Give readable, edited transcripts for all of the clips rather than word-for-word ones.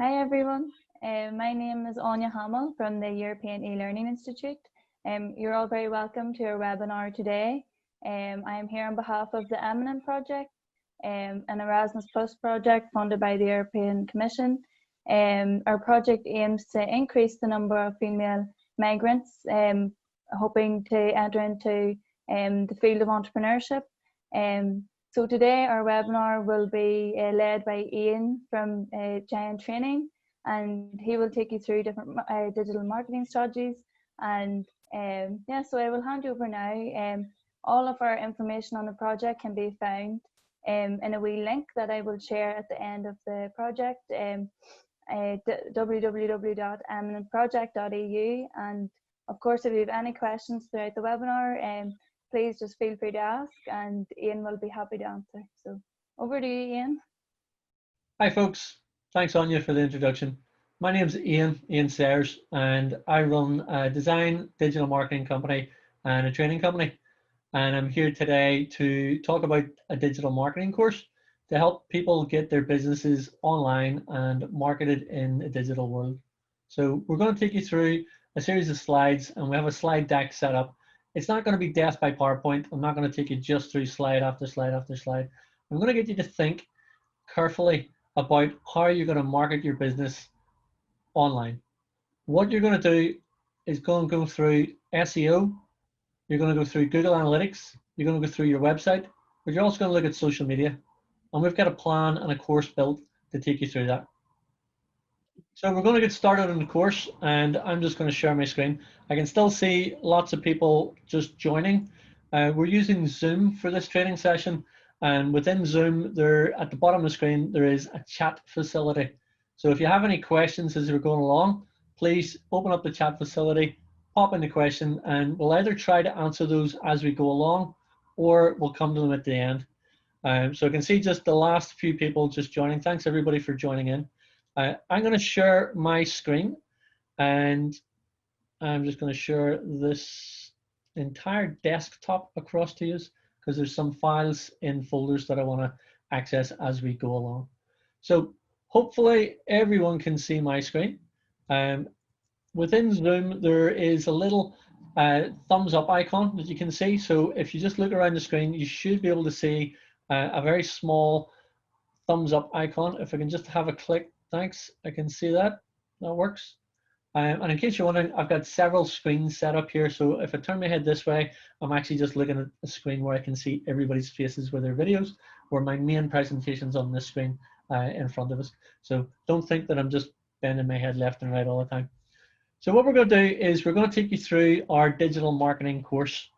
Hi everyone, my name is Anya Hamill from the European E-Learning Institute. You're all very welcome to our webinar today. I am here on behalf of the Eminent Project, an Erasmus Plus project funded by the European Commission. Our project aims to increase the number of female migrants, hoping to enter into the field of entrepreneurship. So today our webinar will be led by Ian from Giant Training, and he will take you through different digital marketing strategies. And yeah, so I will hand you over now. All of our information on the project can be found in a wee link that I will share at the end of the project, www.eminentproject.eu. And of course, if you have any questions throughout the webinar, please just feel free to ask, and Ian will be happy to answer. So over to you, Ian. Hi folks, thanks Anya for the introduction. My name's Ian Sayers, and I run a design digital marketing company and a training company. And I'm here today to talk about a digital marketing course to help people get their businesses online and marketed in a digital world. So we're going to take you through a series of slides, and we have a slide deck set up. It's not going to be death by PowerPoint. I'm not going to take you just through slide after slide after slide. I'm going to get you to think carefully about how you're going to market your business online. What you're going to do is go through SEO, you're going to go through Google Analytics, you're going to go through your website, but you're also going to look at social media. And we've got a plan and a course built to take you through that. So we're going to get started on the course, and I'm just going to share my screen. I can still see lots of people just joining. We're using Zoom for this training session, and within Zoom, there at the bottom of the screen, there is a chat facility. So if you have any questions as we're going along, please open up the chat facility, pop in the question, and we'll either try to answer those as we go along, or we'll come to them at the end. So I can see just the last few people just joining. Thanks everybody for joining in. I'm going to share my screen, and I'm just going to share this entire desktop across to you because there's some files in folders that I want to access as we go along. So hopefully everyone can see my screen. Within Zoom, there is a little thumbs up icon that you can see. So if you just look around the screen, you should be able to see a very small thumbs up icon. If I can just have a click. Thanks, I can see that. That works. And in case you're wondering, I've got several screens set up here. So if I turn my head this way, I'm actually just looking at a screen where I can see everybody's faces with their videos, where my main presentation's on this screen in front of us. So don't think that I'm just bending my head left and right all the time. So what we're going to do is we're going to take you through our digital marketing course.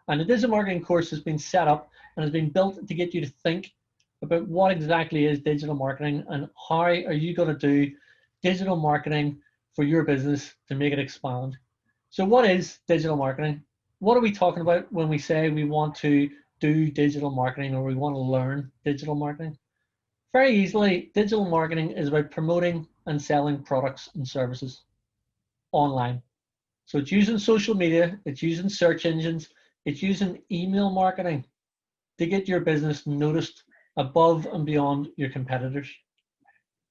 And the digital marketing course has been set up and has been built to get you to think about what exactly is digital marketing and how are you going to do digital marketing for your business to make it expand. So what is digital marketing? What are we talking about when we say we want to do digital marketing or we want to learn digital marketing? Very easily, digital marketing is about promoting and selling products and services online. So it's using social media, it's using search engines, it's using email marketing to get your business noticed above and beyond your competitors.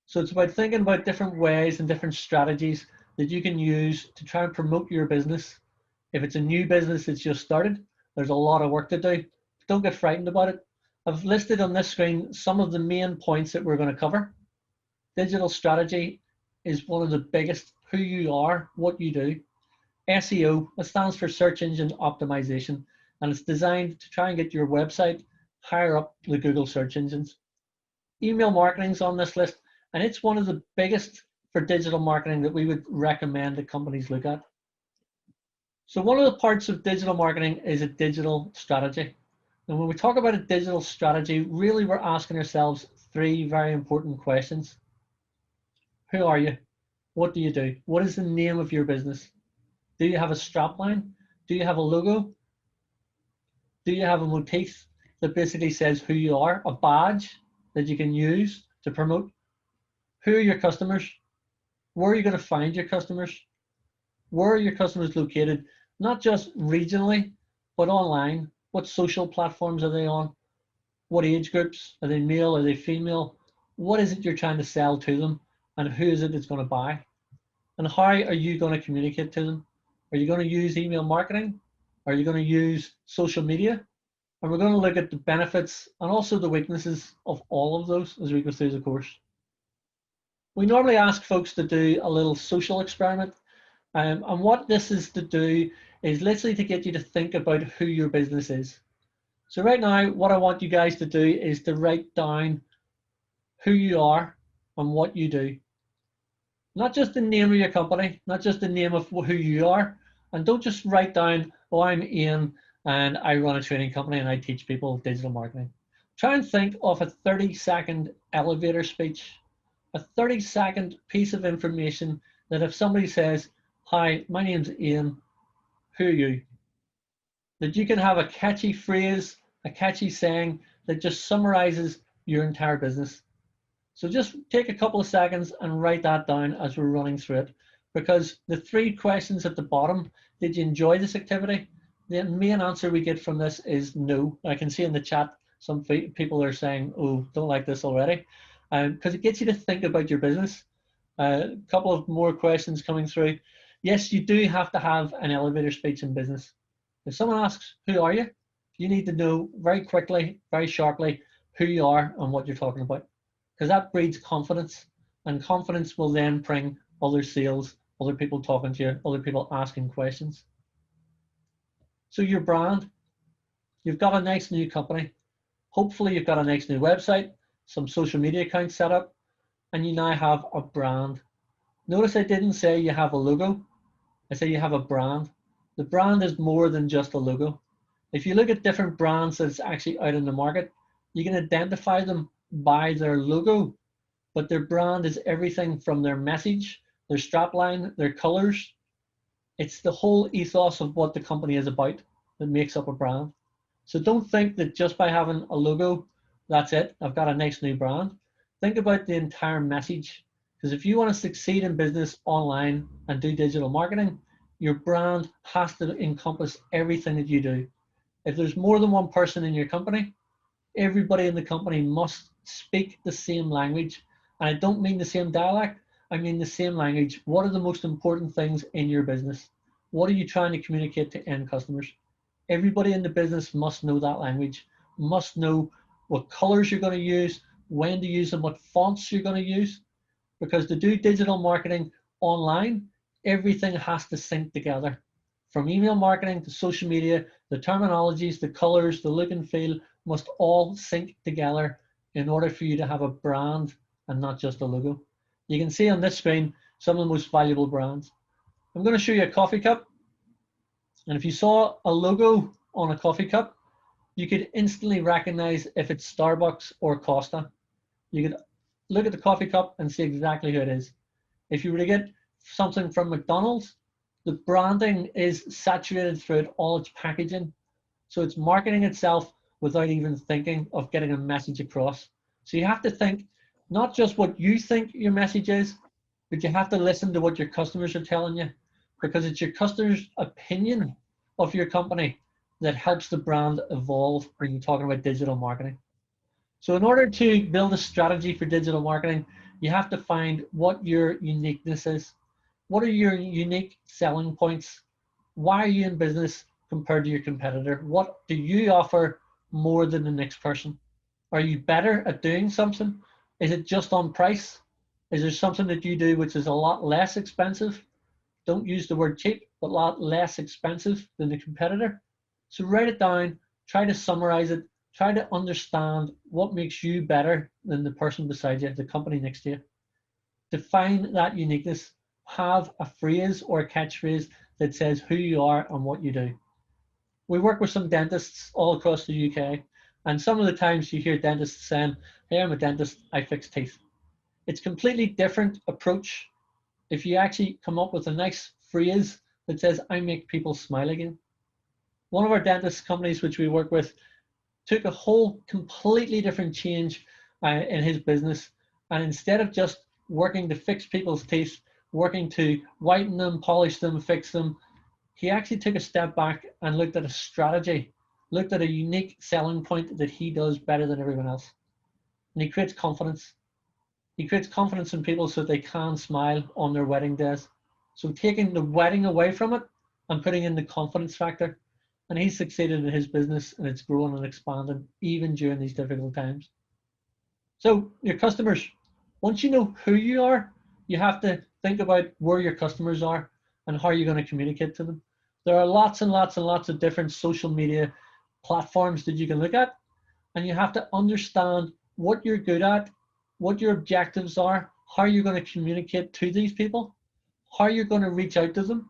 So it's about thinking about different ways and different strategies that you can use to try and promote your business. If it's a new business that's just started, there's a lot of work to do. Don't get frightened about it. I've listed on this screen some of the main points that we're going to cover. Digital strategy is one of the biggest. Who you are, what you do. SEO, that stands for search engine optimization, and it's designed to try and get your website higher up the Google search engines. Email marketing is on this list, and it's one of the biggest for digital marketing that we would recommend that companies look at. So one of the parts of digital marketing is a digital strategy. And when we talk about a digital strategy, really we're asking ourselves three very important questions. Who are you? What do you do? What is the name of your business? Do you have a strapline? Do you have a logo? Do you have a motif that basically says who you are, a badge that you can use to promote? Who are your customers? Where are you going to find your customers? Where are your customers located? Not just regionally, but online. What social platforms are they on? What age groups? Are they male? Are they female? What is it you're trying to sell to them? and who is it that's going to buy. And how are you going to communicate to them? Are you going to use email marketing? Are you going to use social media? And we're going to look at the benefits and also the weaknesses of all of those as we go through the course. We normally ask folks to do a little social experiment. And what this is to do is literally to get you to think about who your business is. So right now, what I want you guys to do is to write down who you are and what you do. Not just the name of your company, not just the name of who you are, and don't just write down, oh, I'm Ian and I run a training company and I teach people digital marketing. Try and think of a 30-second elevator speech, a 30-second piece of information that if somebody says, hi, my name's Ian, who are you? That you can have a catchy phrase, a catchy saying that just summarizes your entire business. So just take a couple of seconds and write that down as we're running through it, because the 3 questions at the bottom, did you enjoy this activity? The main answer we get from this is no. I can see in the chat some people are saying, oh, don't like this already, because it gets you to think about your business. A couple of more questions coming through. Yes, you do have to have an elevator speech in business. If someone asks, who are you? You need to know very quickly, very sharply, who you are and what you're talking about, because that breeds confidence, and confidence will then bring other sales, other people talking to you, other people asking questions. So your brand, you've got a nice new company. Hopefully you've got a nice new website, some social media accounts set up, and you now have a brand. Notice I didn't say you have a logo. I say you have a brand. The brand is more than just a logo. If you look at different brands that's actually out in the market, you can identify them by their logo, but their brand is everything from their message, their strapline, their colors. It's the whole ethos of what the company is about that makes up a brand. So don't think that just by having a logo, that's it, I've got a nice new brand. Think about the entire message, because if you want to succeed in business online and do digital marketing, your brand has to encompass everything that you do. If there's more than one person in your company, everybody in the company must speak the same language. And I don't mean the same dialect, I mean the same language. What are the most important things in your business? What are you trying to communicate to end customers? Everybody in the business must know that language, must know what colors you're going to use, when to use them, what fonts you're going to use. Because to do digital marketing online, everything has to sync together. From email marketing to social media, the terminologies, the colors, the look and feel must all sync together in order for you to have a brand and not just a logo. You can see on this screen some of the most valuable brands. I'm going to show you a coffee cup. And if you saw a logo on a coffee cup, you could instantly recognize if it's Starbucks or Costa. You could look at the coffee cup and see exactly who it is. If you were to get something from McDonald's, the branding is saturated throughout all its packaging. So it's marketing itself without even thinking of getting a message across. So you have to think not just what you think your message is, but you have to listen to what your customers are telling you, because it's your customers' opinion of your company that helps the brand evolve when you're talking about digital marketing. So in order to build a strategy for digital marketing, you have to find what your uniqueness is. What are your unique selling points? Why are you in business compared to your competitor? What do you offer more than the next person? Are you better at doing something? Is it just on price? Is there something that you do which is a lot less expensive? Don't use the word cheap, but a lot less expensive than the competitor. So write it down, try to summarize it, try to understand what makes you better than the person beside you, the company next to you. Define that uniqueness. Have a phrase or a catchphrase that says who you are and what you do. We work with some dentists all across the UK, and some of the times you hear dentists saying, hey, I'm a dentist, I fix teeth. It's a completely different approach if you actually come up with a nice phrase that says, I make people smile again. One of our dentist companies which we work with took a whole completely different change in his business, and instead of just working to fix people's teeth, working to whiten them, polish them, fix them, he actually took a step back and looked at a strategy, looked at a unique selling point that he does better than everyone else. And he creates confidence. He creates confidence in people so they can smile on their wedding days. So taking the wedding away from it and putting in the confidence factor. And he's succeeded in his business, and it's growing and expanding even during these difficult times. So your customers, once you know who you are, you have to think about where your customers are and how you're going to communicate to them. There are lots and lots and lots of different social media platforms that you can look at, and you have to understand what you're good at, what your objectives are, how you're going to communicate to these people, how you're going to reach out to them,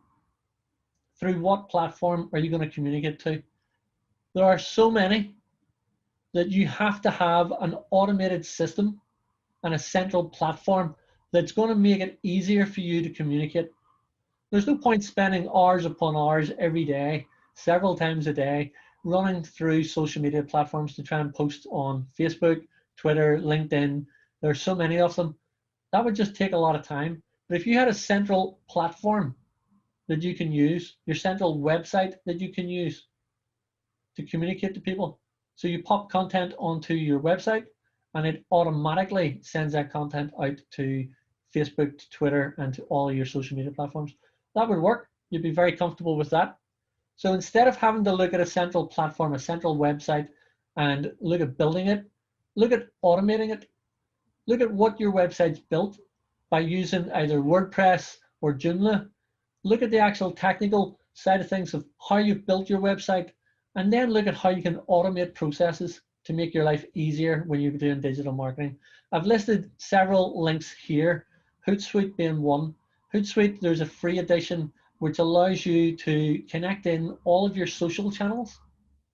through what platform are you going to communicate to. There are so many that you have to have an automated system and a central platform that's going to make it easier for you to communicate. There's no point spending hours upon hours every day, several times a day, running through social media platforms to try and post on Facebook, Twitter, LinkedIn. There's so many of them. That would just take a lot of time. But if you had a central platform that you can use, your central website that you can use to communicate to people, so you pop content onto your website and it automatically sends that content out to Facebook, to Twitter, and to all your social media platforms. That would work. You'd be very comfortable with that. So instead of having to look at a central platform, a central website, and look at building it, look at automating it. Look at what your website's built by using either WordPress or Joomla. Look at the actual technical side of things of how you've built your website, and then look at how you can automate processes to make your life easier when you're doing digital marketing. I've listed several links here, Hootsuite being one. Hootsuite, there's a free edition which allows you to connect in all of your social channels.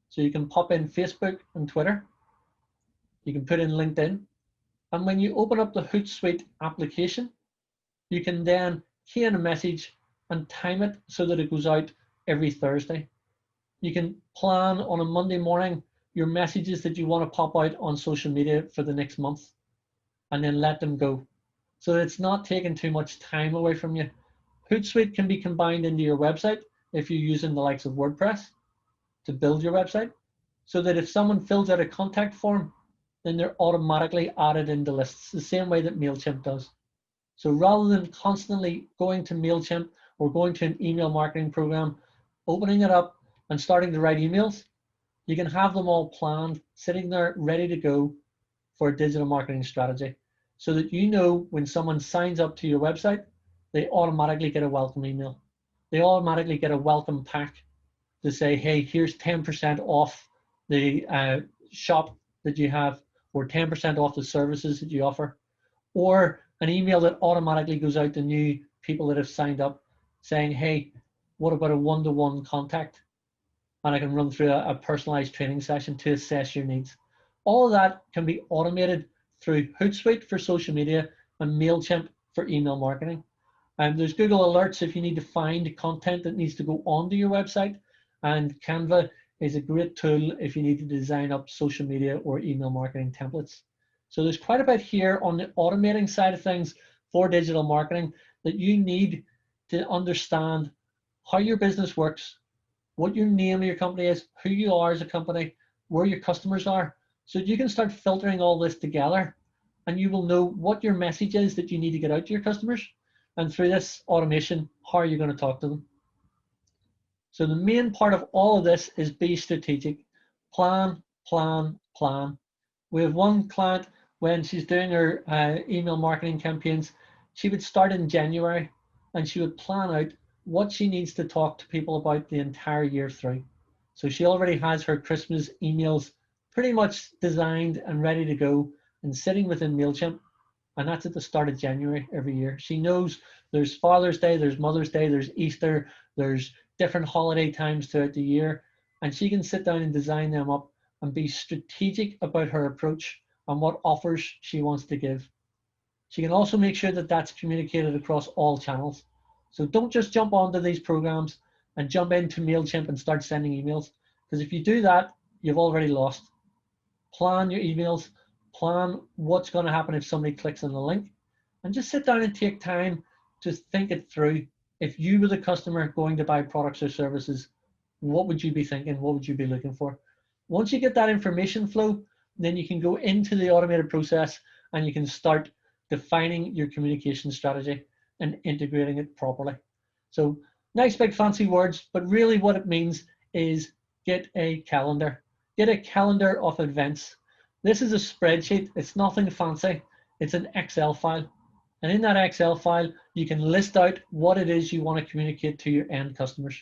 So you can pop in Facebook and Twitter. You can put in LinkedIn. And when you open up the Hootsuite application, you can then key in a message and time it so that it goes out every Thursday. You can plan on a Monday morning your messages that you want to pop out on social media for the next month, and then let them go. So it's not taking too much time away from you. Hootsuite can be combined into your website if you're using the likes of WordPress to build your website, so that if someone fills out a contact form, then they're automatically added into lists, the same way that MailChimp does. So rather than constantly going to MailChimp or going to an email marketing program, opening it up and starting to write emails, you can have them all planned, sitting there ready to go for a digital marketing strategy, so that you know when someone signs up to your website, they automatically get a welcome email. They automatically get a welcome pack to say, hey, here's 10% off the shop that you have, or 10% off the services that you offer, or an email that automatically goes out to new people that have signed up saying, hey, what about a one-to-one contact? And I can run through a personalized training session to assess your needs. All of that can be automated through Hootsuite for social media and MailChimp for email marketing. And there's Google Alerts if you need to find content that needs to go onto your website. And Canva is a great tool if you need to design up social media or email marketing templates. So there's quite a bit here on the automating side of things for digital marketing that you need to understand how your business works, what your name of your company is, who you are as a company, where your customers are, so that you can start filtering all this together, and you will know what your message is that you need to get out to your customers, and through this automation, how are you going to talk to them. So the main part of all of this is be strategic. Plan, plan, plan. We have one client, when she's doing her email marketing campaigns, she would start in January and she would plan out what she needs to talk to people about the entire year through. So she already has her Christmas emails pretty much designed and ready to go and sitting within MailChimp. And that's at the start of January every year. She knows there's Father's Day, there's Mother's Day, there's Easter, there's different holiday times throughout the year. And she can sit down and design them up and be strategic about her approach and what offers she wants to give. She can also make sure that that's communicated across all channels. So don't just jump onto these programs and jump into MailChimp and start sending emails, because if you do that, you've already lost. Plan your emails, plan what's going to happen if somebody clicks on the link, and just sit down and take time to think it through. If you were the customer going to buy products or services, what would you be thinking? What would you be looking for? Once you get that information flow, then you can go into the automated process and you can start defining your communication strategy and integrating it properly. So nice big fancy words, but really what it means is get a calendar. Get a calendar of events. This is a spreadsheet. It's nothing fancy. It's an Excel file. And in that Excel file, you can list out what it is you want to communicate to your end customers.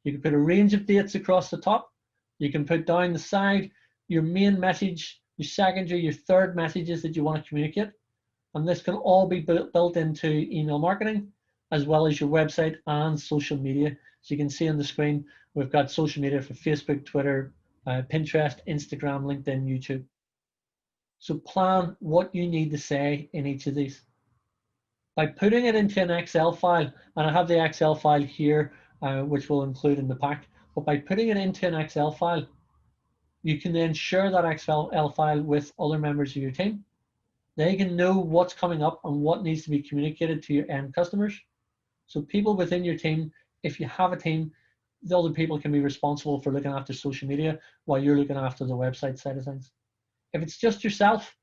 You can put a range of dates across the top. You can put down the side your main message, your secondary, your third messages that you want to communicate. And this can all be built into email marketing, as well as your website and social media. So you can see on the screen, we've got social media for Facebook, Twitter, Pinterest, Instagram, LinkedIn, YouTube. So plan what you need to say in each of these. By putting it into an Excel file, and I have the Excel file here, which we'll include in the pack, but by putting it into an Excel file, you can then share that Excel file with other members of your team. They can know what's coming up and what needs to be communicated to your end customers. So people within your team, if you have a team, the other people can be responsible for looking after social media while you're looking after the website side of things. If it's just yourself,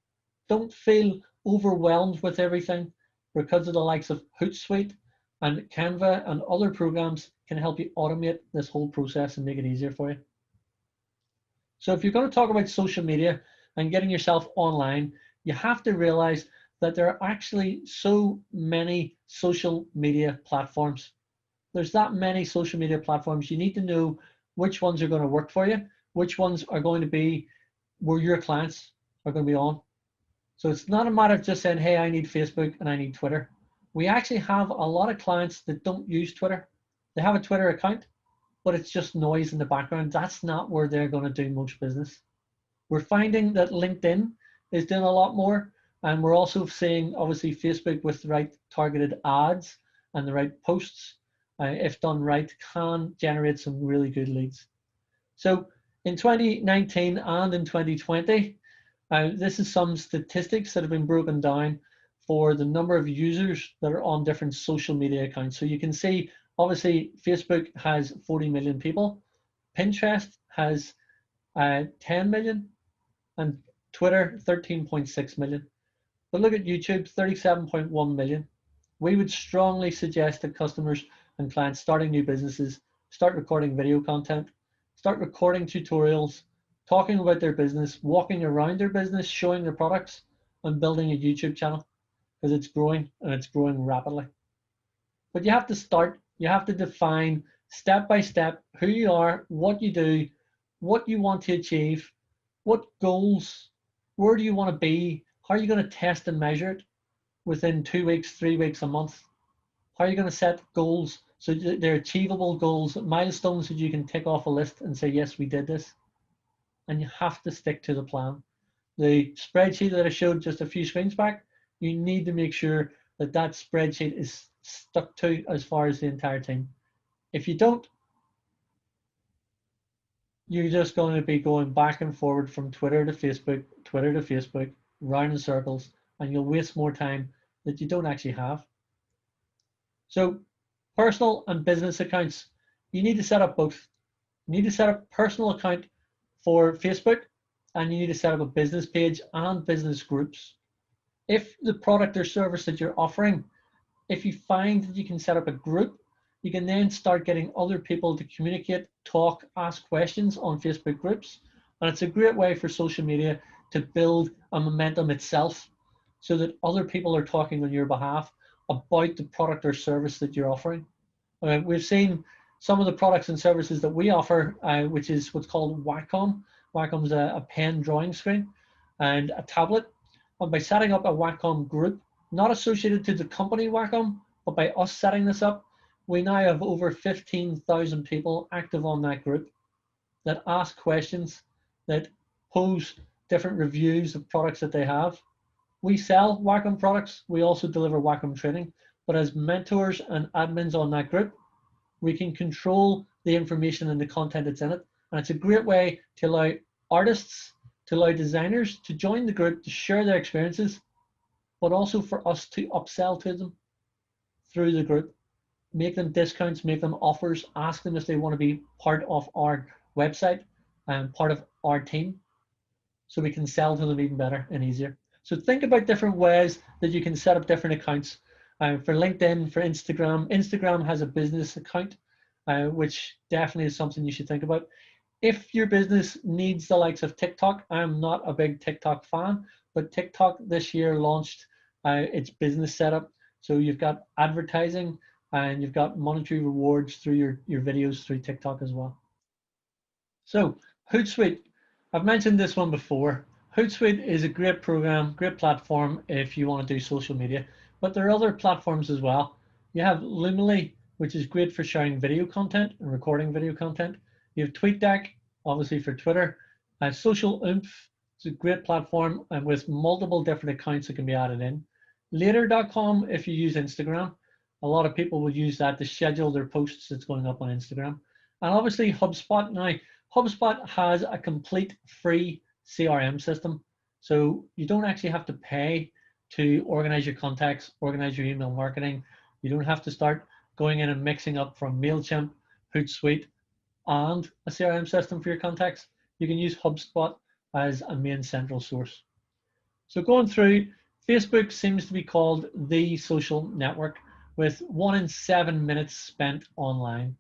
don't feel overwhelmed with everything, because of the likes of Hootsuite and Canva and other programs can help you automate this whole process and make it easier for you. So if you're going to talk about social media and getting yourself online, you have to realize that there are actually so many social media platforms. There's that many social media platforms. You need to know which ones are going to work for you, which ones are going to be where your clients are going to be on. So it's not a matter of just saying, hey, I need Facebook and I need Twitter. We actually have a lot of clients that don't use Twitter. They have a Twitter account, but it's just noise in the background. That's not where they're going to do most business. We're finding that LinkedIn is doing a lot more. And we're also seeing, obviously, Facebook with the right targeted ads and the right posts, if done right, can generate some really good leads. So in 2019 and in 2020, this is some statistics that have been broken down for the number of users that are on different social media accounts. So you can see, obviously, Facebook has 40 million people, Pinterest has 10 million, and Twitter 13.6 million. But look at YouTube, 37.1 million. We would strongly suggest that customers and clients starting new businesses start recording video content, start recording tutorials, talking about their business, walking around their business, showing their products, and building a YouTube channel, because it's growing and it's growing rapidly. But you have to start, you have to define step by step who you are, what you do, what you want to achieve, what goals, where do you want to be, how are you going to test and measure it within 2 weeks, 3 weeks, a month? How are you going to set goals so they're achievable goals, milestones that you can tick off a list and say, yes, we did this? And you have to stick to the plan. The spreadsheet that I showed just a few screens back, you need to make sure that that spreadsheet is stuck to as far as the entire team. If you don't, you're just going to be going back and forward from Twitter to Facebook, round in circles, and you'll waste more time that you don't actually have. So personal and business accounts, you need to set up both. You need to set up a personal account for Facebook, and you need to set up a business page and business groups. If the product or service that you're offering, if you find that you can set up a group, you can then start getting other people to communicate, talk, ask questions on Facebook groups. And it's a great way for social media to build a momentum itself, so that other people are talking on your behalf about the product or service that you're offering. We've seen some of the products and services that we offer, which is what's called Wacom. Wacom's a pen drawing screen and a tablet. And by setting up a Wacom group, not associated to the company Wacom, but by us setting this up, we now have over 15,000 people active on that group that ask questions, that pose different reviews of products that they have. We sell Wacom products. We also deliver Wacom training. But as mentors and admins on that group, we can control the information and the content that's in it. And it's a great way to allow artists, to allow designers to join the group, to share their experiences, but also for us to upsell to them through the group, make them discounts, make them offers, ask them if they want to be part of our website and part of our team, so we can sell to them even better and easier. So think about different ways that you can set up different accounts. For LinkedIn, for Instagram. Instagram has a business account, which definitely is something you should think about. If your business needs the likes of TikTok, I'm not a big TikTok fan, but TikTok this year launched its business setup. So you've got advertising and you've got monetary rewards through your videos through TikTok as well. So Hootsuite, I've mentioned this one before. Hootsuite is a great program, great platform if you want to do social media, but there are other platforms as well. You have Loomly, which is great for sharing video content and recording video content. You have TweetDeck, obviously for Twitter. Social Oomph is a great platform and with multiple different accounts that can be added in. Later.com if you use Instagram. A lot of people will use that to schedule their posts that's going up on Instagram. And obviously HubSpot. Now, HubSpot has a complete free CRM system. So you don't actually have to pay to organize your contacts, organize your email marketing. You don't have to start going in and mixing up from MailChimp, Hootsuite, and a CRM system for your contacts. You can use HubSpot as a main central source. So going through, Facebook seems to be called the social network with 1 in 7 minutes spent online.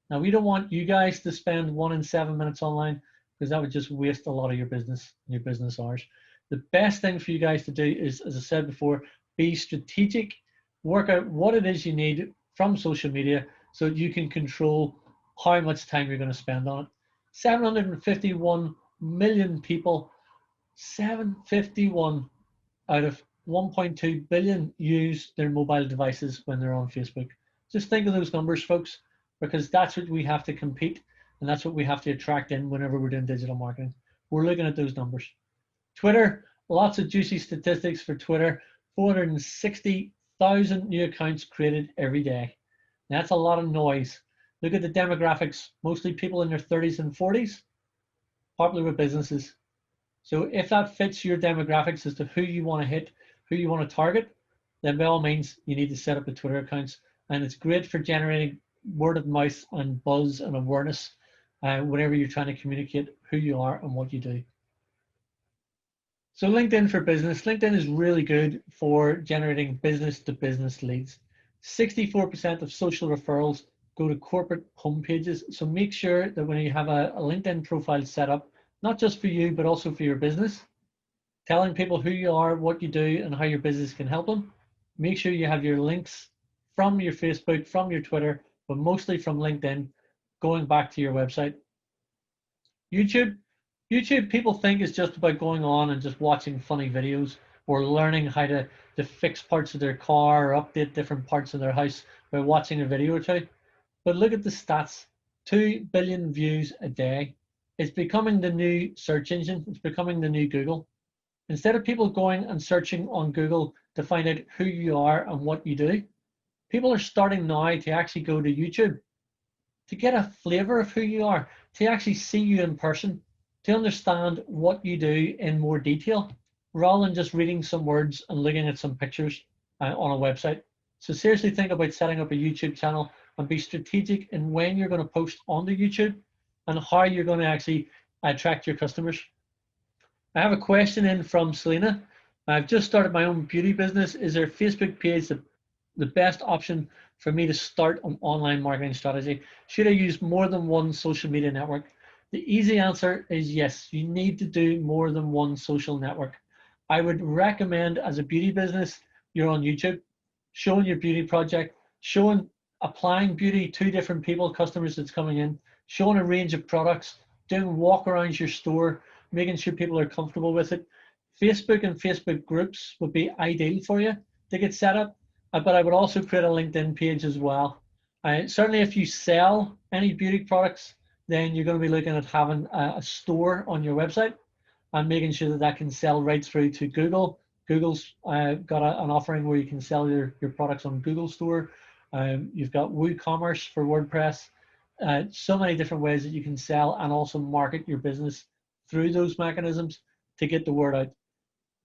Now, we don't want you guys to spend 1 in 7 minutes online because that would just waste a lot of your business hours. The best thing for you guys to do is, as I said before, be strategic, work out what it is you need from social media so that you can control how much time you're going to spend on it. 751 million people, 751 out of 1.2 billion use their mobile devices when they're on Facebook. Just think of those numbers, folks, because that's what we have to compete and that's what we have to attract in whenever we're doing digital marketing. We're looking at those numbers. Twitter, lots of juicy statistics for Twitter. 460,000 new accounts created every day. That's a lot of noise. Look at the demographics, mostly people in their 30s and 40s, popular with businesses. So if that fits your demographics as to who you want to hit, who you want to target, then by all means, you need to set up a Twitter accounts. And it's great for generating word of mouth and buzz and awareness whenever you're trying to communicate who you are and what you do. So LinkedIn for business. LinkedIn is really good for generating business to business leads. 64% of social referrals go to corporate homepages. So make sure that when you have a LinkedIn profile set up, not just for you, but also for your business, telling people who you are, what you do, and how your business can help them. Make sure you have your links from your Facebook, from your Twitter, but mostly from LinkedIn, going back to your website. YouTube, people think is just about going on and just watching funny videos or learning how to fix parts of their car or update different parts of their house by watching a video or two. But look at the stats, 2 billion views a day. It's becoming the new search engine. It's becoming the new Google. Instead of people going and searching on Google to find out who you are and what you do, people are starting now to actually go to YouTube to get a flavor of who you are, to actually see you in person, to understand what you do in more detail, rather than just reading some words and looking at some pictures on a website. So seriously think about setting up a YouTube channel and be strategic in when you're going to post onto YouTube and how you're going to actually attract your customers. I have a question in from Selena. I've just started my own beauty business. Is there a Facebook page the best option for me to start an online marketing strategy? Should I use more than one social media network? The easy answer is yes, you need to do more than one social network. I would recommend as a beauty business, you're on YouTube, showing your beauty project, applying beauty to different people, customers that's coming in, showing a range of products, doing walk around your store, making sure people are comfortable with it. Facebook and Facebook groups would be ideal for you to get set up. But I would also create a LinkedIn page as well. Certainly if you sell any beauty products, then you're going to be looking at having a store on your website and making sure that that can sell right through to Google. Google's got an offering where you can sell your products on Google Store. You've got WooCommerce for WordPress. So many different ways that you can sell and also market your business through those mechanisms to get the word out.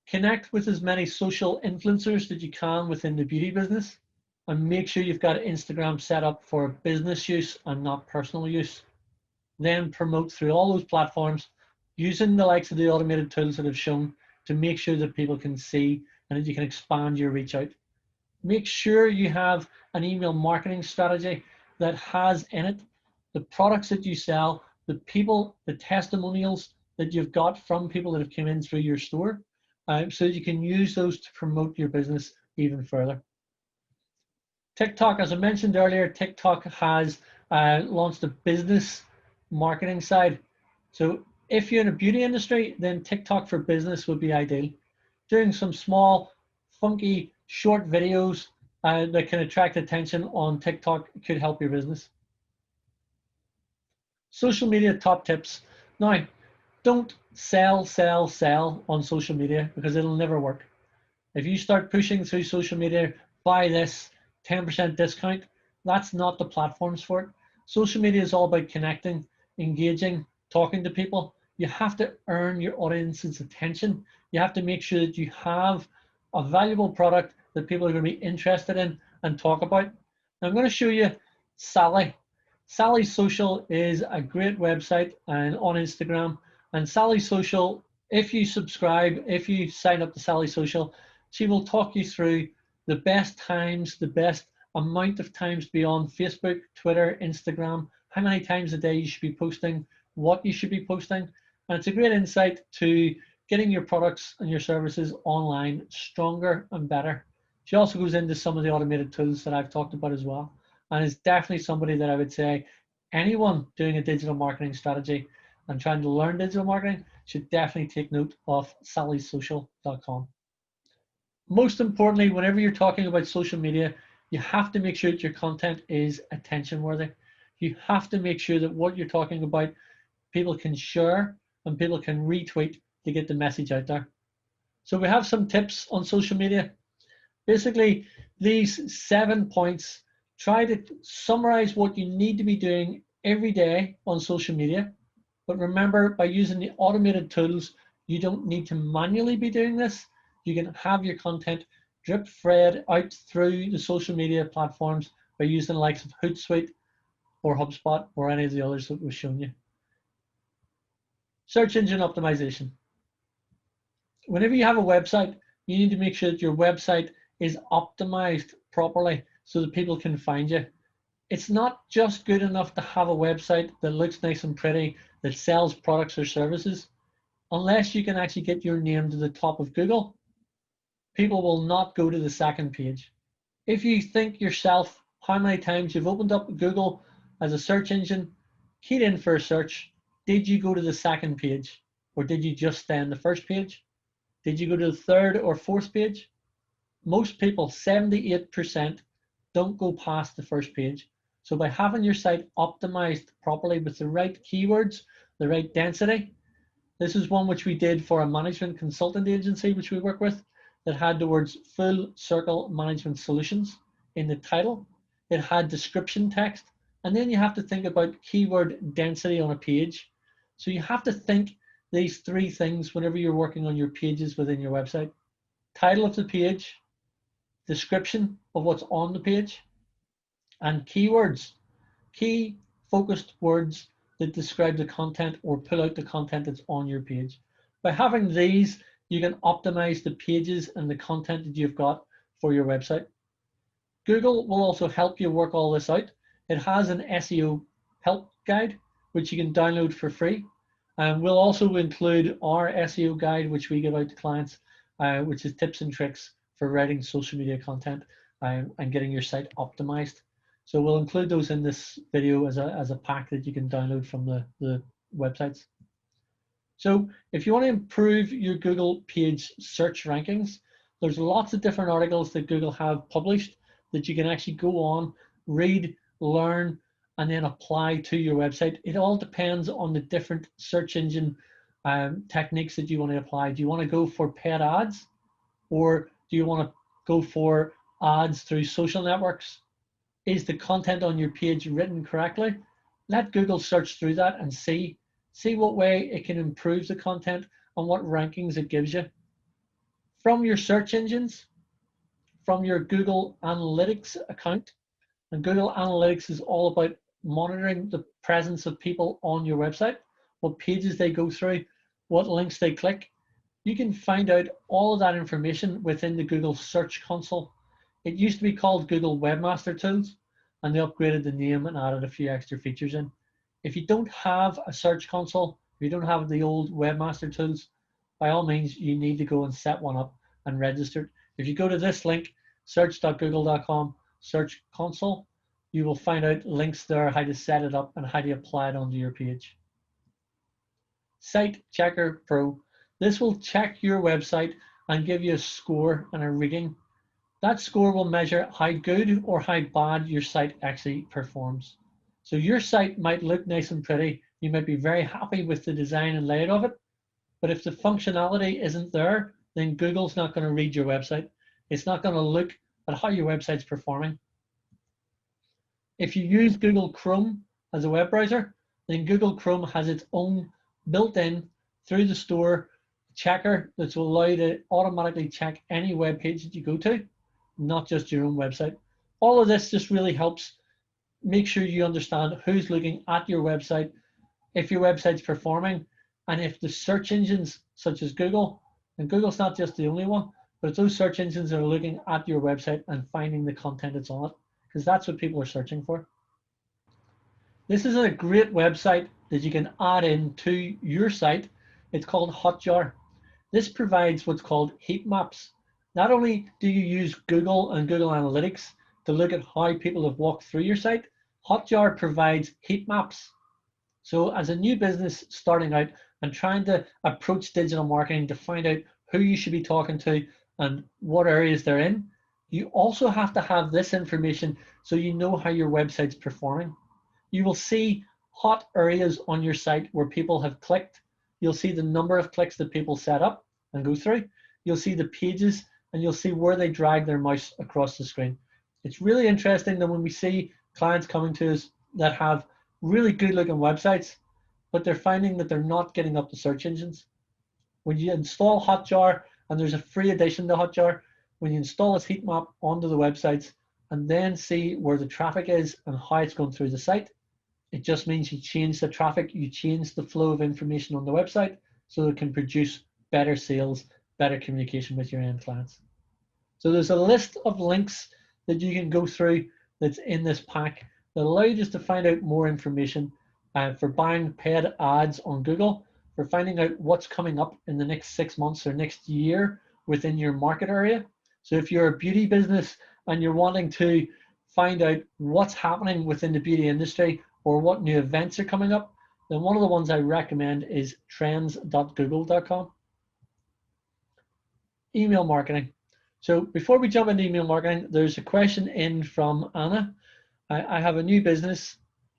Connect with as many social influencers that you can within the beauty business and make sure you've got Instagram set up for business use and not personal use. Then promote through all those platforms using the likes of the automated tools that I've shown to make sure that people can see and that you can expand your reach out. Make sure you have an email marketing strategy that has in it the products that you sell, the people, the testimonials that you've got from people that have come in through your store, so that you can use those to promote your business even further. TikTok, as I mentioned earlier, TikTok has launched a business marketing side. So if you're in a beauty industry, then TikTok for business would be ideal. Doing some small, funky, short videos that can attract attention on TikTok could help your business. Social media top tips. Now, don't sell on social media because it'll never work. If you start pushing through social media, buy this 10% discount, that's not the platforms for it. Social media is all about connecting, engaging, talking to people. You have to earn your audience's attention. You have to make sure that you have a valuable product that people are going to be interested in and talk about. Now, I'm going to show you Sally. Sally Social is a great website and on Instagram. And Sally Social, if you subscribe, if you sign up to Sally Social, she will talk you through the best times, the best amount of times to be on Facebook, Twitter, Instagram, how many times a day you should be posting, what you should be posting. And it's a great insight to getting your products and your services online stronger and better. She also goes into some of the automated tools that I've talked about as well. And is definitely somebody that I would say anyone doing a digital marketing strategy and trying to learn digital marketing should definitely take note of sallysocial.com. Most importantly, whenever you're talking about social media, you have to make sure that your content is attention worthy. You have to make sure that what you're talking about, people can share and people can retweet to get the message out there. So we have some tips on social media. Basically, these 7 points, try to summarize what you need to be doing every day on social media. But remember, by using the automated tools, you don't need to manually be doing this. You can have your content drip fed out through the social media platforms by using the likes of Hootsuite or HubSpot or any of the others that we've shown you. Search engine optimization. Whenever you have a website, you need to make sure that your website is optimized properly so that people can find you. It's not just good enough to have a website that looks nice and pretty, that sells products or services. Unless you can actually get your name to the top of Google, people will not go to the second page. If you think yourself how many times you've opened up Google as a search engine, keyed in for a search, did you go to the second page? Or did you just stay on the first page? Did you go to the third or fourth page? Most people, 78%, don't go past the first page. So by having your site optimized properly with the right keywords, the right density, this is one which we did for a management consultant agency which we work with that had the words Full Circle Management Solutions in the title. It had description text, and then you have to think about keyword density on a page. So you have to think these 3 things whenever you're working on your pages within your website. Title of the page, description of what's on the page, and keywords, key focused words that describe the content or pull out the content that's on your page. By having these, you can optimize the pages and the content that you've got for your website. Google will also help you work all this out. It has an SEO help guide, which you can download for free. And we'll also include our SEO guide, which we give out to clients, which is tips and tricks for writing social media content and getting your site optimized. So we'll include those in this video as a pack that you can download from the websites. So if you want to improve your Google page search rankings, there's lots of different articles that Google have published that you can actually go on, read, learn, and then apply to your website. It all depends on the different search engine techniques that you want to apply. Do you want to go for paid ads, or do you want to go for ads through social networks? Is the content on your page written correctly? Let Google search through that and see what way it can improve the content and what rankings it gives you. From your search engines, from your Google Analytics account, and Google Analytics is all about monitoring the presence of people on your website, what pages they go through, what links they click. You can find out all of that information within the Google Search Console. It used to be called Google Webmaster Tools, and they upgraded the name and added a few extra features in. If you don't have a Search Console, if you don't have the old Webmaster Tools, by all means, you need to go and set one up and register. If you go to this link, search.google.com, Search Console, you will find out links there, how to set it up and how to apply it onto your page. Site Checker Pro. This will check your website and give you a score and a rating. That score will measure how good or how bad your site actually performs. So your site might look nice and pretty. You might be very happy with the design and layout of it. But if the functionality isn't there, then Google's not going to read your website. It's not going to look at how your website's performing. If you use Google Chrome as a web browser, then Google Chrome has its own built-in through the store checker that will allow you to automatically check any web page that you go to, not just your own website. All of this just really helps make sure you understand who's looking at your website, if your website's performing, and if the search engines such as Google, and Google's not just the only one, but if those search engines are looking at your website and finding the content that's on it, because that's what people are searching for. This is a great website that you can add in to your site. It's called Hotjar. This provides what's called heat maps. Not only do you use Google and Google Analytics to look at how people have walked through your site, Hotjar provides heat maps. So as a new business starting out and trying to approach digital marketing to find out who you should be talking to and what areas they're in, you also have to have this information so you know how your website's performing. You will see hot areas on your site where people have clicked. You'll see the number of clicks that people set up and go through. You'll see the pages and you'll see where they drag their mouse across the screen. It's really interesting that when we see clients coming to us that have really good looking websites, but they're finding that they're not getting up the search engines. When you install Hotjar, and there's a free addition to Hotjar, when you install this heat map onto the websites and then see where the traffic is and how it's going through the site, it just means you change the traffic, you change the flow of information on the website so it can produce better sales, better communication with your end clients. So there's a list of links that you can go through that's in this pack that allow you just to find out more information for buying paid ads on Google, for finding out what's coming up in the next 6 months or next year within your market area. So if you're a beauty business and you're wanting to find out what's happening within the beauty industry or what new events are coming up, then one of the ones I recommend is trends.google.com. Email marketing. So before we jump into email marketing, there's a question in from Anna. I have a new business.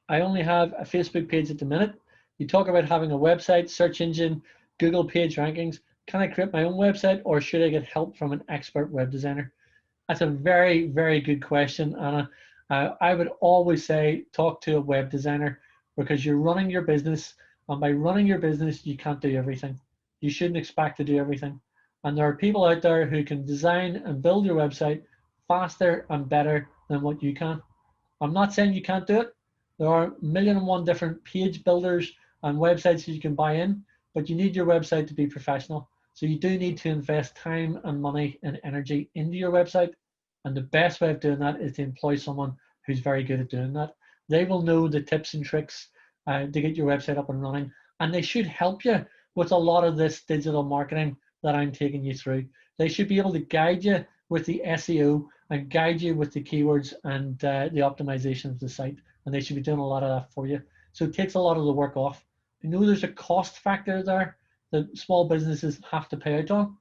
I only have a Facebook page at the minute. You talk about having a website, search engine, Google page rankings. Can I create my own website or should I get help from an expert web designer? That's a very, very good question, Anna. I would always say talk to a web designer because you're running your business, and by running your business, you can't do everything. You shouldn't expect to do everything. And there are people out there who can design and build your website faster and better than what you can. I'm not saying you can't do it. There are a million and one different page builders and websites that you can buy in, but you need your website to be professional. So you do need to invest time and money and energy into your website. And the best way of doing that is to employ someone who's very good at doing that. They will know the tips and tricks to get your website up and running. And they should help you with a lot of this digital marketing that I'm taking you through. They should be able to guide you with the SEO and guide you with the keywords and the optimization of the site. And they should be doing a lot of that for you. So it takes a lot of the work off. I know there's a cost factor there that small businesses have to pay out on,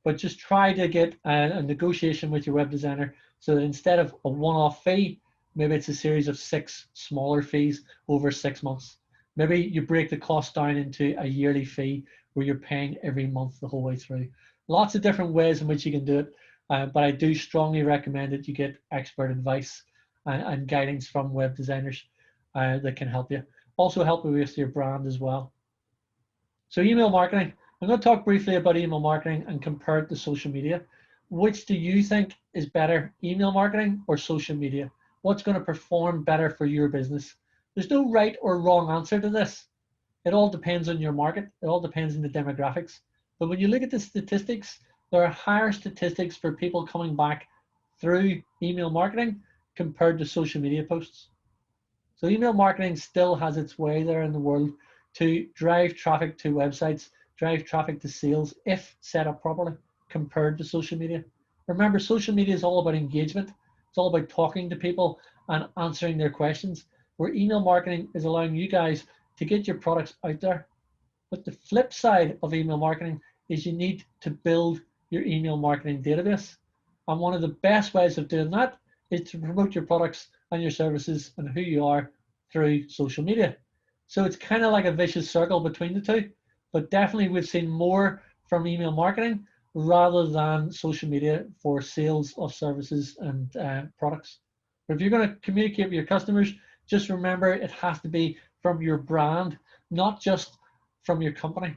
but just try to get a negotiation with your web designer so that instead of a one-off fee, maybe it's a series of 6 smaller fees over 6 months. Maybe you break the cost down into a yearly fee where you're paying every month the whole way through. Lots of different ways in which you can do it, but I do strongly recommend that you get expert advice and guidance from web designers that can help you. Also help you with your brand as well. So email marketing. I'm going to talk briefly about email marketing and compare it to social media. Which do you think is better, email marketing or social media? What's going to perform better for your business? There's no right or wrong answer to this. It all depends on your market. It all depends on the demographics. But when you look at the statistics, there are higher statistics for people coming back through email marketing compared to social media posts. So email marketing still has its way there in the world to drive traffic to websites, drive traffic to sales if set up properly compared to social media. Remember, social media is all about engagement. It's all about talking to people and answering their questions, where email marketing is allowing you guys to get your products out there. But the flip side of email marketing is you need to build your email marketing database. And one of the best ways of doing that is to promote your products and your services and who you are through social media. So it's kind of like a vicious circle between the two, but definitely we've seen more from email marketing rather than social media for sales of services and products. But if you're going to communicate with your customers, just remember it has to be from your brand, not just from your company.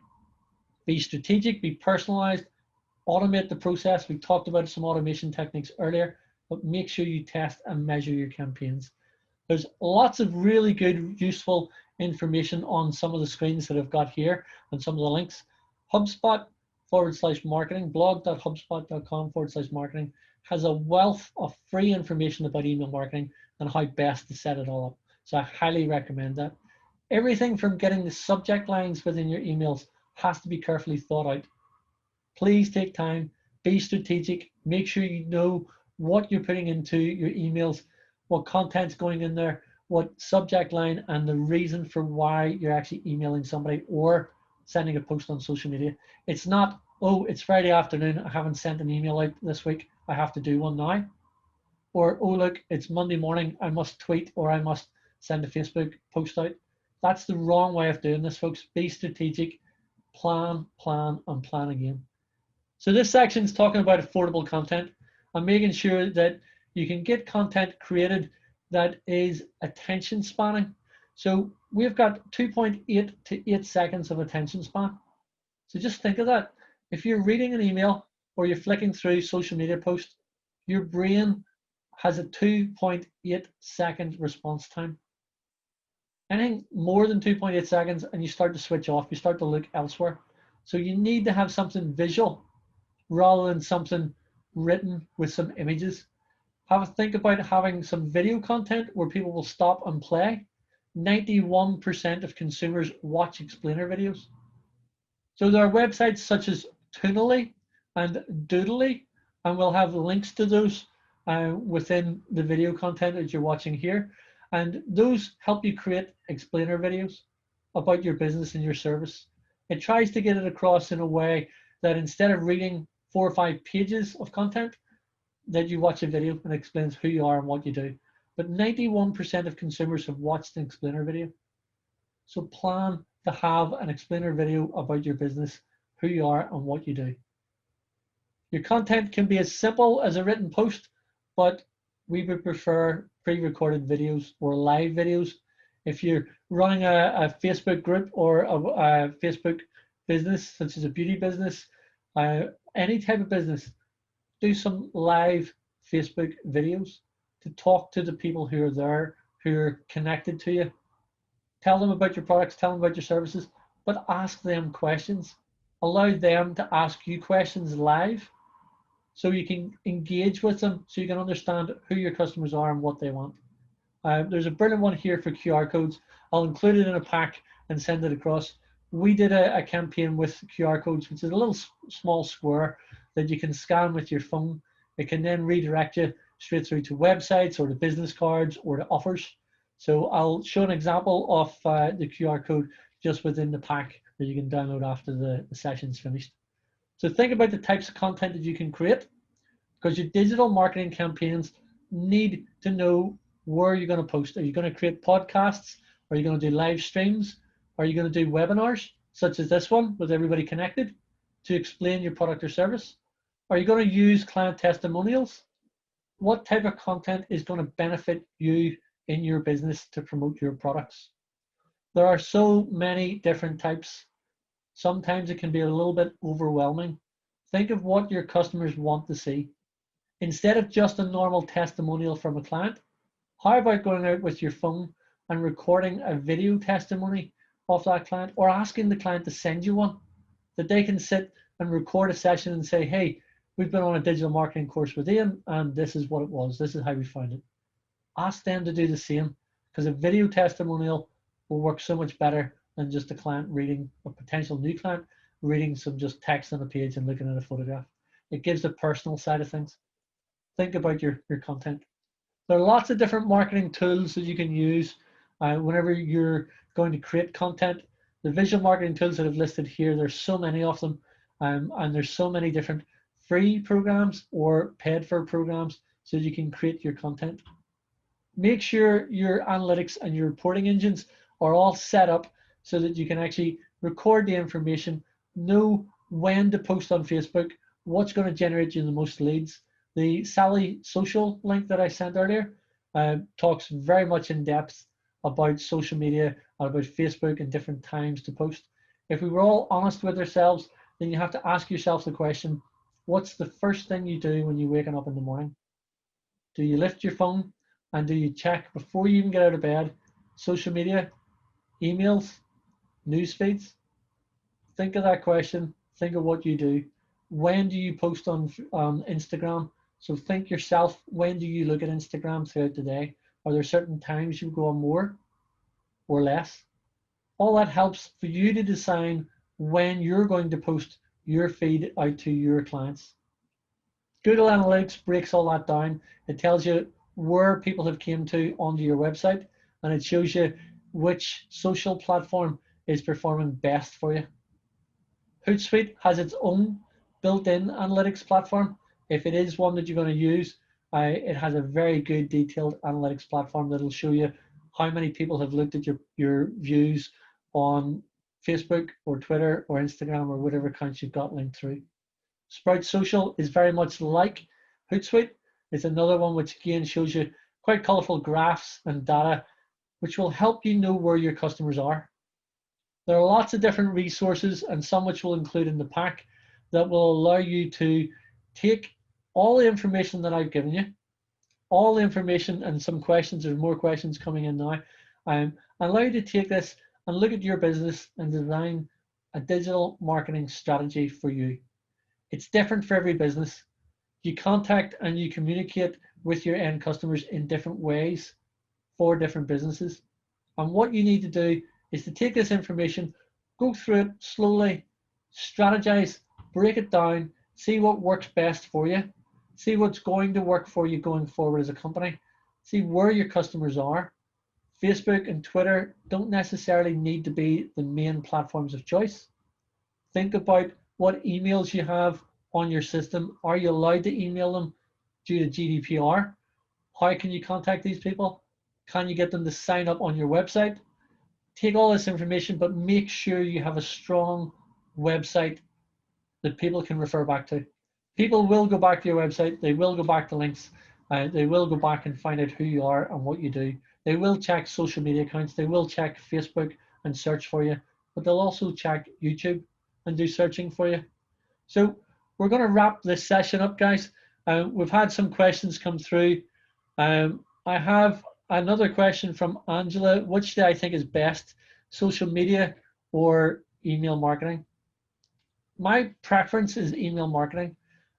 Be strategic, be personalized, automate the process. We talked about some automation techniques earlier, but make sure you test and measure your campaigns. There's lots of really good, useful information on some of the screens that I've got here and some of the links. HubSpot/marketing, blog.hubspot.com/marketing has a wealth of free information about email marketing and how best to set it all up. So I highly recommend that. Everything from getting the subject lines within your emails has to be carefully thought out. Please take time, be strategic, make sure you know what you're putting into your emails, what content's going in there, what subject line, and the reason for why you're actually emailing somebody or sending a post on social media. It's not, oh, it's Friday afternoon, I haven't sent an email out this week, I have to do one now. Or, oh, look, it's Monday morning, I must tweet or I must send a Facebook post out. That's the wrong way of doing this, folks. Be strategic, plan, and plan again. So this section is talking about affordable content and making sure that you can get content created that is attention spanning. So we've got 2.8 to 8 seconds of attention span. So just think of that. If you're reading an email or you're flicking through social media posts, your brain has a 2.8 second response time. Anything more than 2.8 seconds and you start to switch off, you start to look elsewhere. So you need to have something visual rather than something written with some images. Have a think about having some video content where people will stop and play. 91% of consumers watch explainer videos. So there are websites such as Toonally and Doodly, and we'll have links to those within the video content that you're watching here. And those help you create explainer videos about your business and your service. It tries to get it across in a way that instead of reading 4 or 5 pages of content, that you watch a video and explains who you are and what you do. But 91% of consumers have watched an explainer video. So plan to have an explainer video about your business, who you are and what you do. Your content can be as simple as a written post, but we would prefer pre-recorded videos or live videos. If you're running a Facebook group or a Facebook business, such as a beauty business, any type of business, do some live Facebook videos to talk to the people who are there, who are connected to you. Tell them about your products, tell them about your services, but ask them questions. Allow them to ask you questions live so you can engage with them, so you can understand who your customers are and what they want. There's a brilliant one here for QR codes. I'll include it in a pack and send it across. We did a campaign with QR codes, which is a little small square that you can scan with your phone. It can then redirect you straight through to websites or to business cards or to offers. So I'll show an example of the QR code just within the pack that you can download after the session's finished. So think about the types of content that you can create, because your digital marketing campaigns need to know where you're going to post. Are you going to create podcasts? Are you going to do live streams? Are you going to do webinars, such as this one with everybody connected, to explain your product or service? Are you going to use client testimonials? What type of content is going to benefit you in your business to promote your products? There are so many different types. Sometimes it can be a little bit overwhelming. Think of what your customers want to see. Instead of just a normal testimonial from a client, how about going out with your phone and recording a video testimony of that client, or asking the client to send you one that they can sit and record a session and say, hey, we've been on a digital marketing course with Ian and this is what it was. This is how we found it. Ask them to do the same, because a video testimonial will work so much better than just a client reading, a potential new client reading some just text on a page and looking at a photograph. It gives the personal side of things. Think about your content. There are lots of different marketing tools that you can use whenever you're going to create content. The visual marketing tools that I've listed here, there's so many of them, and there's so many different free programs or paid for programs so you can create your content. Make sure your analytics and your reporting engines are all set up so that you can actually record the information, know when to post on Facebook, what's going to generate you the most leads. The Sally Social link that I sent earlier talks very much in depth about social media and about Facebook and different times to post. If we were all honest with ourselves, then you have to ask yourself the question, what's the first thing you do when you're waking up in the morning? Do you lift your phone and do you check before you even get out of bed, social media, emails, news feeds? Think of that question. Think of what you do. When do you post on Instagram? So think yourself, when do you look at Instagram throughout the day? Are there certain times you go on more or less? All that helps for you to decide when you're going to post your feed out to your clients. Google Analytics breaks all that down. It tells you where people have came to onto your website, and it shows you which social platform is performing best for you. Hootsuite has its own built-in analytics platform. If it is one that you're going to use, it has a very good detailed analytics platform that'll show you how many people have looked at your views on Facebook or Twitter or Instagram or whatever accounts you've got linked through. Sprout Social is very much like Hootsuite. It's another one which again shows you quite colorful graphs and data which will help you know where your customers are. There are lots of different resources, and some which we'll include in the pack, that will allow you to take all the information that I've given you, all the information and some questions, there's more questions coming in now, allow you to take this and look at your business and design a digital marketing strategy for you. It's different for every business. You contact and you communicate with your end customers in different ways for different businesses. And what you need to do is to take this information, go through it slowly, strategize, break it down, see what works best for you, see what's going to work for you going forward as a company, see where your customers are. Facebook and Twitter don't necessarily need to be the main platforms of choice. Think about what emails you have on your system. Are you allowed to email them due to GDPR? How can you contact these people? Can you get them to sign up on your website? Take all this information, but make sure you have a strong website that people can refer back to. People will go back to your website. They will go back to links. They will go back and find out who you are and what you do. They will check social media accounts. They will check Facebook and search for you, but they'll also check YouTube and do searching for you. So we're going to wrap this session up, guys. We've had some questions come through. I have another question from Angela. Which do I think is best, social media or email marketing? My preference is email marketing,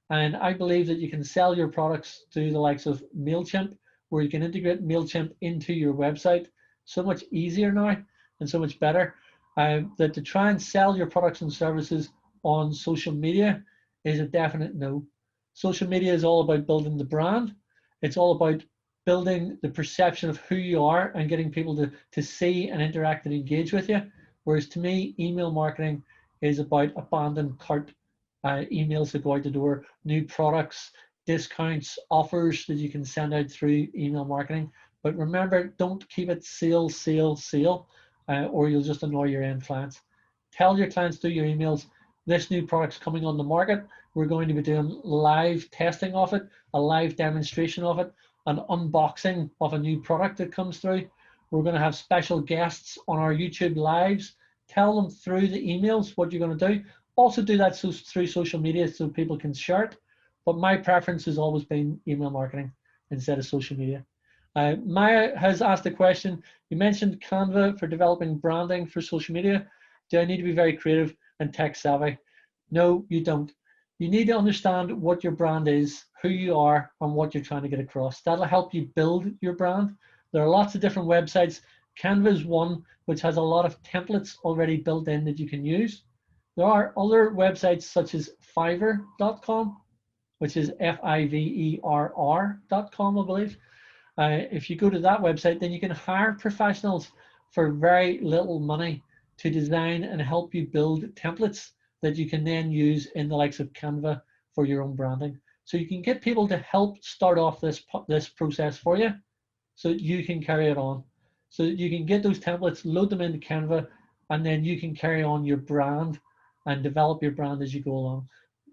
and I believe that you can sell your products to the likes of MailChimp, where you can integrate MailChimp into your website so much easier now and so much better. That to try and sell your products and services on social media is a definite no. Social media is all about building the brand. It's all about building the perception of who you are and getting people to see and interact and engage with you. Whereas to me, email marketing is about abandoned cart emails that go out the door, new products, discounts, offers that you can send out through email marketing. But remember, don't keep it sale, sale, sale, or you'll just annoy your end clients. Tell your clients through your emails, this new product's coming on the market. We're going to be doing live testing of it, a live demonstration of it, an unboxing of a new product that comes through. We're going to have special guests on our YouTube lives. Tell them through the emails what you're going to do. Also do that through social media so people can share it. But my preference has always been email marketing instead of social media. Maya has asked a question. You mentioned Canva for developing branding for social media. Do I need to be very creative and tech savvy? No, you don't. You need to understand what your brand is, who you are, and what you're trying to get across. That'll help you build your brand. There are lots of different websites. Canva is one which has a lot of templates already built in that you can use. There are other websites such as Fiverr.com, which is Fiverr.com, I believe. If you go to that website, then you can hire professionals for very little money to design and help you build templates that you can then use in the likes of Canva for your own branding. So you can get people to help start off this process for you so that you can carry it on. So that you can get those templates, load them into Canva, and then you can carry on your brand and develop your brand as you go along.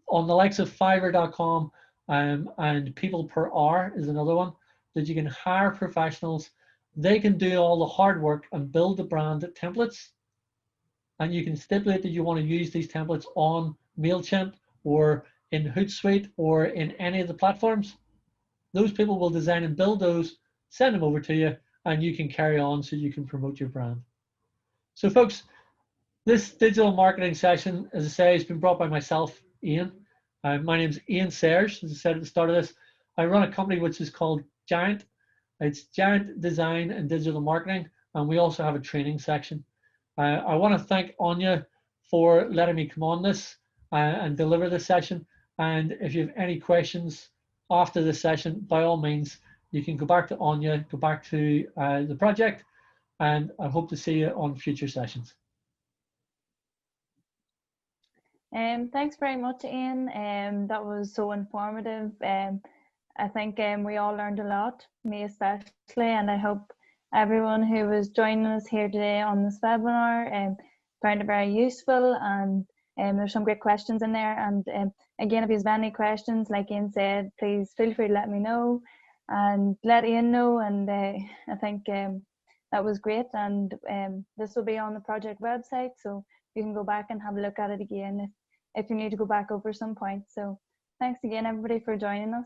On the likes of Fiverr.com and People Per Hour is another one that you can hire professionals. They can do all the hard work and build the brand templates. And you can stipulate that you want to use these templates on MailChimp or in Hootsuite or in any of the platforms. Those people will design and build those, send them over to you, and you can carry on so you can promote your brand. So folks, this digital marketing session, as I say, has been brought by myself, Ian. My name is Ian Sayers, as I said at the start of this. I run a company which is called Giant. It's Giant Design and Digital Marketing, and we also have a training section. I want to thank Anya for letting me come on this and deliver this session. And if you have any questions after this session, by all means, you can go back to Anya, go back to the project, and I hope to see you on future sessions. Thanks very much, Ian. That was so informative. I think we all learned a lot, me especially, and I hope everyone who was joining us here today on this webinar found it very useful, and there's some great questions in there. And again, if you have any questions, like Ian said, please feel free to let me know and let Ian know. And I think that was great, and this will be on the project website, so you can go back and have a look at it again if you need to go back over some points. So thanks again, everybody, for joining us.